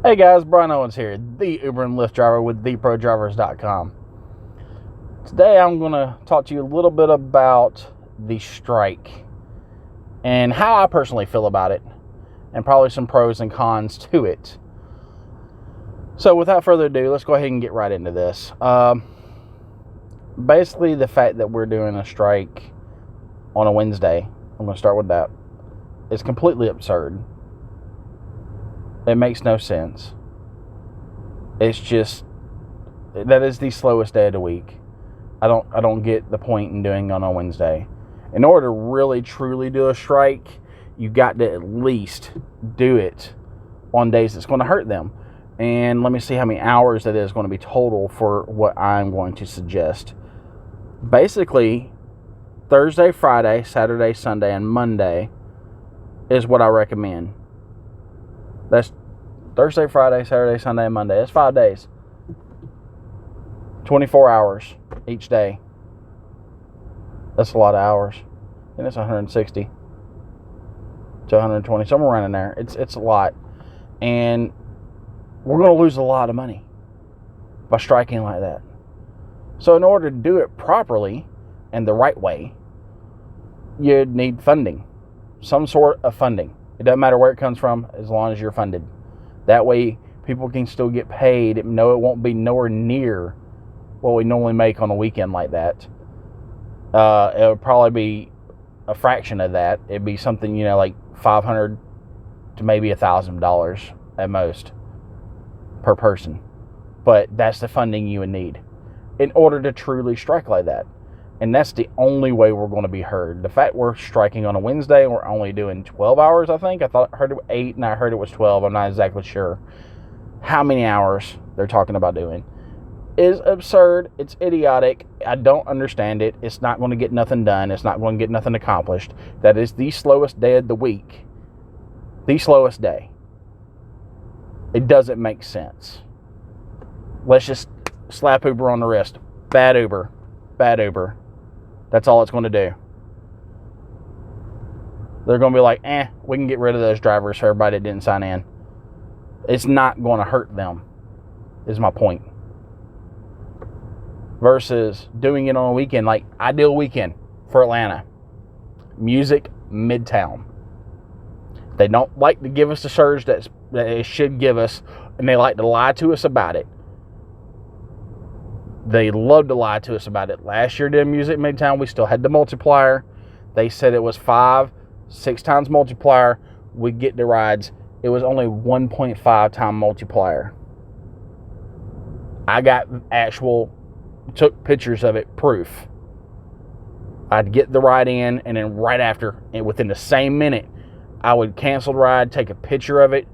Hey guys, Brian Owens here, the Uber and Lyft driver with theProDrivers.com. Today I'm going to talk to you a little bit about the strike and how I personally feel about it, and probably some pros and cons to it. So without further ado, let's go ahead and get right into this. Basically, the fact that we're doing a strike on a Wednesday, I'm going to start with that, is completely absurd. It makes no sense. It's just, that is the slowest day of the week. I don't get the point in doing it on a Wednesday. In order to really truly do a strike, you got to at least do it on days that's going to hurt them. And let me see how many hours that is going to be total for what I'm going to suggest. Basically, Thursday, Friday, Saturday, Sunday, and Monday is what I recommend. That's Thursday, Friday, Saturday, Sunday, and Monday. That's 5 days. 24 hours each day. That's a lot of hours. And it's 160 to 120, somewhere around in there. It's a lot. And we're going to lose a lot of money by striking like that. So in order to do it properly and the right way, you'd need funding. Some sort of funding. It doesn't matter where it comes from as long as you're funded. That way people can still get paid. No, it won't be nowhere near what we normally make on a weekend like that. It would probably be a fraction of that. It'd be something, like $500 to maybe $1,000 at most per person. But that's the funding you would need in order to truly strike like that. And that's the only way we're going to be heard. The fact we're striking on a Wednesday and we're only doing 12 hours, I think. I heard it was 8 and I heard it was 12. I'm not exactly sure how many hours they're talking about doing. Is absurd. It's idiotic. I don't understand it. It's not going to get nothing done. It's not going to get nothing accomplished. That is the slowest day of the week. The slowest day. It doesn't make sense. Let's just slap Uber on the wrist. Bad Uber. Bad Uber. That's all it's going to do. They're going to be like, we can get rid of those drivers for everybody that didn't sign in. It's not going to hurt them, is my point. Versus doing it on a weekend, like ideal weekend for Atlanta. Music Midtown. They don't like to give us the surge that it should give us, and they like to lie to us about it. They love to lie to us about it. Last year did Music Midtown, we still had the multiplier. They said it was 5-6 times multiplier. We'd get the rides. It was only 1.5 time multiplier. I got took pictures of it, proof. I'd get the ride in, and then right after, and within the same minute, I would cancel the ride, take a picture of it,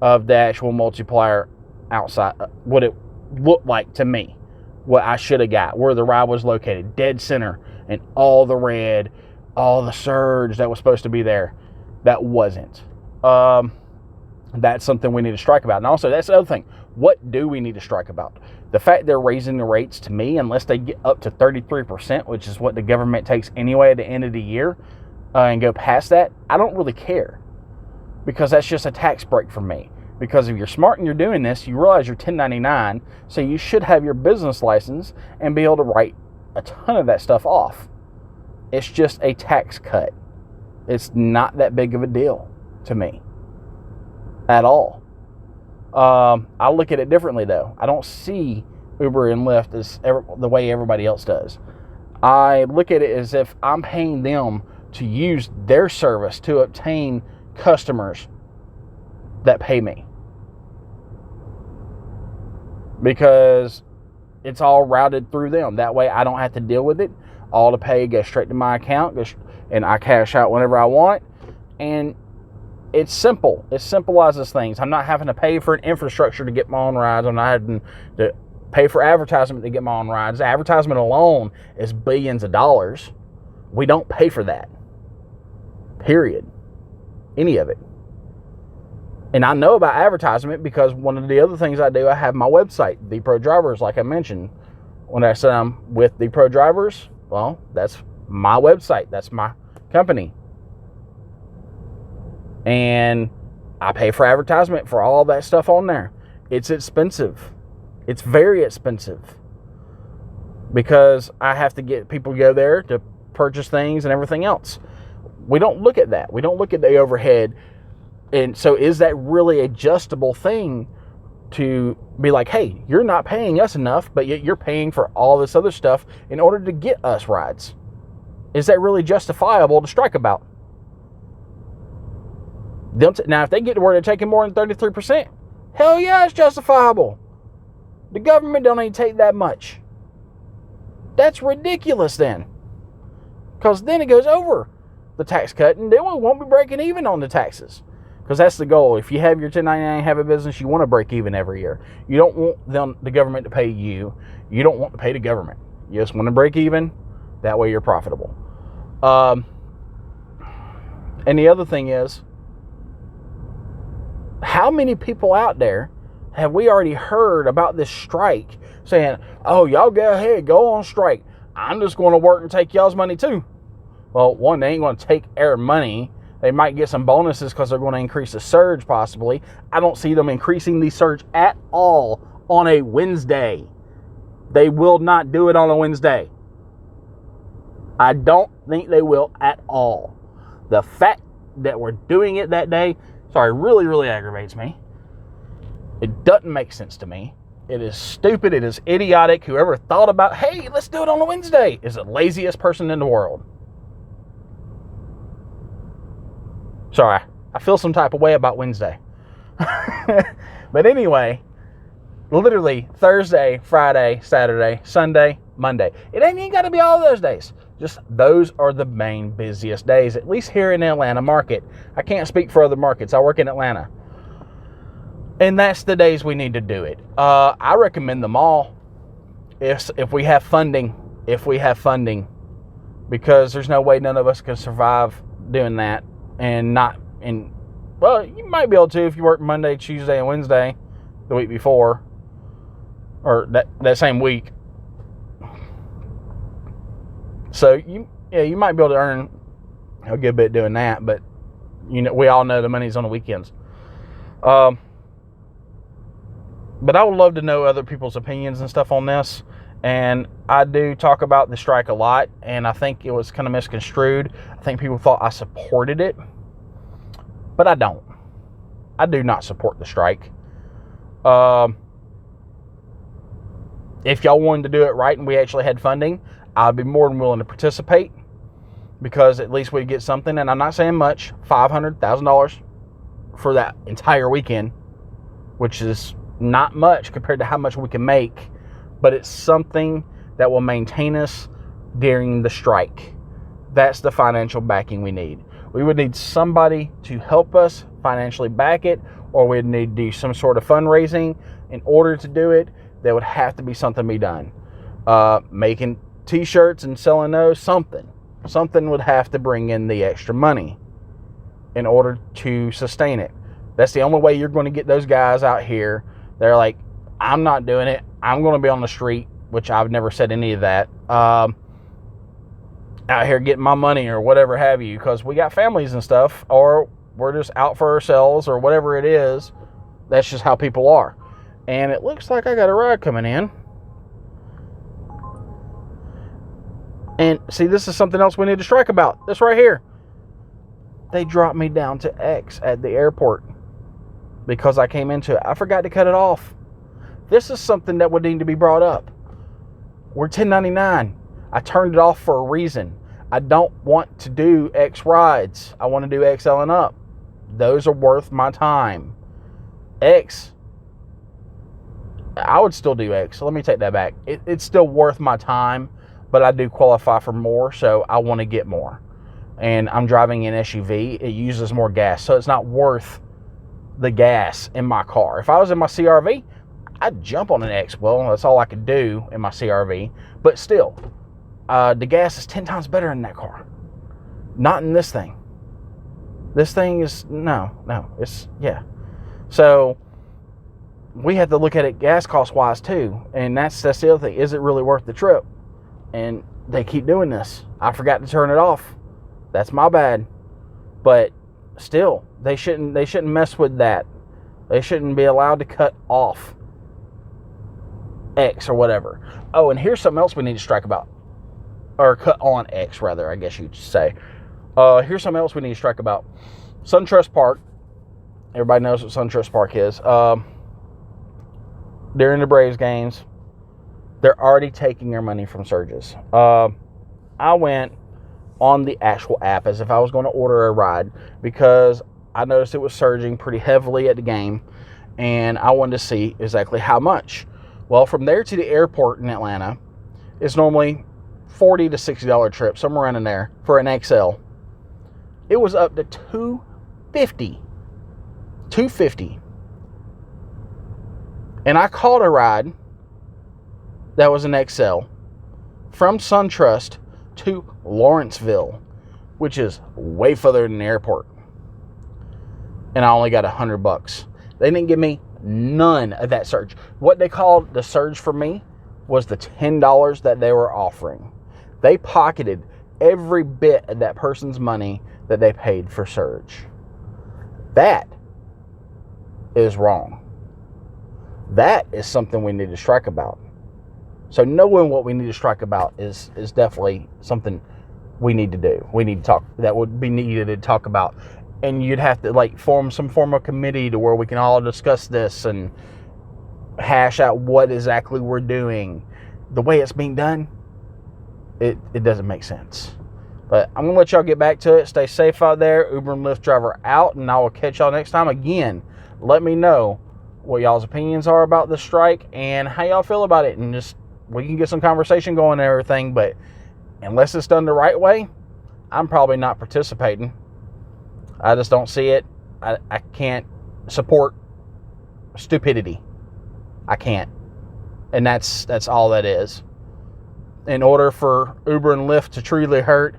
of the actual multiplier outside, what it looked like to me. What I should have got, where the ride was located, dead center, and all the red, all the surge that was supposed to be there, that wasn't. That's something we need to strike about. And also, that's the other thing. What do we need to strike about? The fact they're raising the rates, to me, unless they get up to 33%, which is what the government takes anyway at the end of the year, and go past that, I don't really care. Because that's just a tax break for me. Because if you're smart and you're doing this, you realize you're 1099, so you should have your business license and be able to write a ton of that stuff off. It's just a tax cut. It's not that big of a deal to me at all. I look at it differently, though. I don't see Uber and Lyft as the way everybody else does. I look at it as if I'm paying them to use their service to obtain customers that pay me, because it's all routed through them. That way I don't have to deal with it. All the pay goes straight to my account, and I cash out whenever I want. And it's simple. It simplifies things. I'm not having to pay for an infrastructure to get my own rides. I'm not having to pay for advertisement to get my own rides. Advertisement alone is billions of dollars. We don't pay for that. Period. Any of it. And I know about advertisement because one of the other things I do, I have my website, The Pro Drivers, like I mentioned. When I said I'm with The Pro Drivers, well, that's my website. That's my company. And I pay for advertisement for all that stuff on there. It's expensive. It's very expensive because I have to get people to go there to purchase things and everything else. We don't look at that. We don't look at the overhead. And so is that really an adjustable thing to be like, hey, you're not paying us enough, but yet you're paying for all this other stuff in order to get us rides? Is that really justifiable to strike about? Now, if they get to where they're taking more than 33%, hell yeah, it's justifiable. The government don't even take that much. That's ridiculous then. Because then it goes over the tax cut, and then we won't be breaking even on the taxes. Because that's the goal. If you have your 1099, have a business, you want to break even every year. You don't want the government to pay you. You don't want to pay the government. You just want to break even. That way you're profitable. And the other thing is, how many people out there have we already heard about this strike saying, oh, y'all go ahead, go on strike. I'm just going to work and take y'all's money too. Well, one, they ain't going to take our money. They might get some bonuses because they're going to increase the surge possibly. I don't see them increasing the surge at all on a Wednesday. They will not do it on a Wednesday. I don't think they will at all. The fact that we're doing it that day, really, really aggravates me. It doesn't make sense to me. It is stupid. It is idiotic. Whoever thought about, hey, let's do it on a Wednesday, is the laziest person in the world. Sorry, I feel some type of way about Wednesday. But anyway, literally Thursday, Friday, Saturday, Sunday, Monday. It ain't even got to be all those days. Just those are the main busiest days, at least here in the Atlanta market. I can't speak for other markets. I work in Atlanta. And that's the days we need to do it. I recommend them all if we have funding. Because there's no way none of us can survive doing that. Well, you might be able to if you work Monday, Tuesday, and Wednesday the week before. Or that same week. So you might be able to earn a good bit doing that, but we all know the money's on the weekends. But I would love to know other people's opinions and stuff on this. And I do talk about the strike a lot, and I think it was kind of misconstrued. I think people thought I supported it, but I don't. I do not support the strike. If y'all wanted to do it right and we actually had funding, I'd be more than willing to participate, because at least we'd get something. And I'm not saying much, $500,000 for that entire weekend, which is not much compared to how much we can make, but it's something that will maintain us during the strike. That's the financial backing we need. We would need somebody to help us financially back it, or we'd need to do some sort of fundraising in order to do it. There would have to be something be done. Making t-shirts and selling those, something would have to bring in the extra money in order to sustain it. That's the only way you're going to get those guys out here. They're like, I'm not doing it. I'm going to be on the street, which I've never said any of that. Out here getting my money or whatever have you, because we got families and stuff, or we're just out for ourselves or whatever it is. That's just how people are. And it looks like I got a ride coming in. And see, this is something else we need to strike about. This right here. They dropped me down to X at the airport because I came into it. I forgot to cut it off. This is something that would need to be brought up. We're 1099. I turned it off for a reason. I don't want to do X rides. I want to do XL and up. Those are worth my time. X, I would still do X. So let me take that back. It's still worth my time, but I do qualify for more, so I want to get more. And I'm driving an SUV. It uses more gas, so it's not worth the gas in my car. If I was in my CRV, I'd jump on an X. Well, that's all I could do in my CRV. But still, the gas is 10 times better in that car. Not in this thing. This thing is, no. It's, yeah. So, we have to look at it gas cost wise too. And that's the other thing. Is it really worth the trip? And they keep doing this. I forgot to turn it off. That's my bad. But still, they shouldn't mess with that. They shouldn't be allowed to cut off X or whatever. Oh, and here's something else we need to strike about. Or cut on X, rather, I guess you'd say. Here's something else we need to strike about. SunTrust Park. Everybody knows what SunTrust Park is. During the Braves games, they're already taking their money from surges. I went on the actual app as if I was going to order a ride because I noticed it was surging pretty heavily at the game, and I wanted to see exactly how much. Well, from there to the airport in Atlanta, it's normally $40 to $60 trip, somewhere around in there for an XL. It was up to $250. And I called a ride that was an XL from SunTrust to Lawrenceville, which is way further than the airport. And I only got $100. They didn't give me none of that surge. What they called the surge for me was the $10 that they were offering. They pocketed every bit of that person's money that they paid for surge. That is wrong. That is something we need to strike about. So knowing what we need to strike about is definitely something we need to do. We need to talk. That would be needed to talk about. And you'd have to form some form of committee to where we can all discuss this and hash out what exactly we're doing. The way it's being done, it doesn't make sense. But I'm going to let y'all get back to it. Stay safe out there. Uber and Lyft Driver out. And I will catch y'all next time. Again, let me know what y'all's opinions are about the strike and how y'all feel about it. And just, we can get some conversation going and everything. But unless it's done the right way, I'm probably not participating. I just don't see it. I can't support stupidity. I can't. And that's all that is. In order for Uber and Lyft to truly hurt,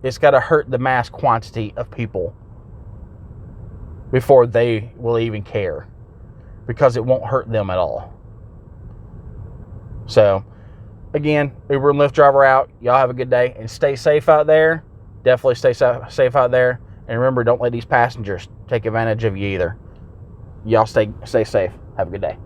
it's got to hurt the mass quantity of people before they will even care, because it won't hurt them at all. So, again, Uber and Lyft Driver out. Y'all have a good day and stay safe out there. Definitely stay safe out there. And remember, don't let these passengers take advantage of you either. Y'all stay safe. Have a good day.